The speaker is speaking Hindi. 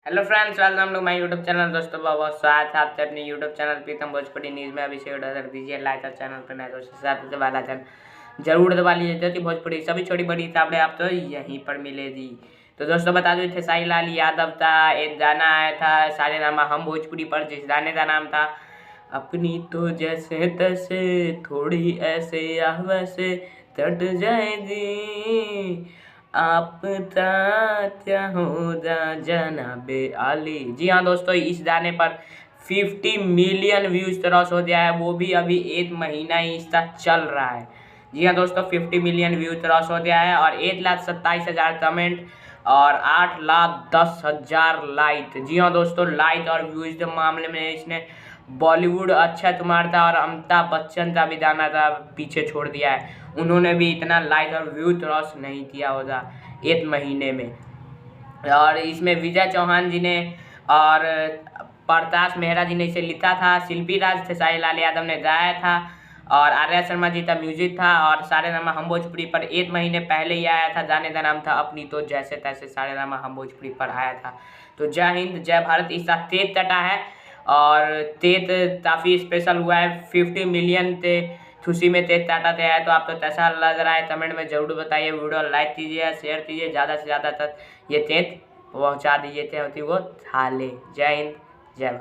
Hello friends, welcome to my YouTube channel. दोस्तों बहुत बहुत स्वागत है आपसे अपने YouTube channel Pritam Bhojpuri news में। अभी से ऑर्डर कर दीजिए, लाइक और चैनल पर नए दोस्तों से साथ वाला चैनल जरूर दबा लीजिए, जो कि भोजपुरी सभी छोटी बड़ी खबरें आप तो यहीं पर मिलेगी। तो दोस्तों बता दो, खेसारी लाल यादव था, एक गाना आया था सारे नामा हम भोजपुरी पर, जिस गाने का नाम था अपनी तो जैसे तैसे थोड़ी ऐसे या वैसे तट जाएगी आप क्या होगा जनाबे आली। जी हाँ दोस्तों, इस गाने पर 50 मिलियन व्यूज क्रॉस हो गया है, वो भी अभी एक महीना ही इसका चल रहा है। जी हाँ दोस्तों, 50 मिलियन व्यूज क्रॉस हो गया है और 1,27,000 कमेंट और 8,10,000 लाइक। जी हाँ दोस्तों, लाइक और व्यूज के मामले में इसने बॉलीवुड अक्षय कुमार था और अमिताभ बच्चन का भी गाना था पीछे छोड़ दिया है। उन्होंने भी इतना लाइक और व्यू क्रॉस नहीं किया होगा एक महीने में। और इसमें विजय चौहान जी ने और प्रकाश मेहरा जी ने इसे लिखा था, शिल्पी राज खेसारी लाल यादव ने गाया था और आर्या शर्मा जी का म्यूजिक था। और सारे नामा हम भोजपुरी पर एक महीने पहले ही आया था, गाने का नाम था अपनी तो जैसे तैसे सारे नामा हम भोजपुरी पर आया था। तो जय हिंद जय भारत। इसका तेज कटा है और तेज काफ़ी स्पेशल हुआ है, 50 मिलियन थे खुशी में तेज टाटा से आया। तो आपको कैसा लग रहा है कमेंट में जरूर बताइए। वीडियो लाइक कीजिए, शेयर कीजिए, ज़्यादा से ज़्यादा तक ये तेज पहुँचा दीजिए थे वो थाले। जय हिंद जय भारत।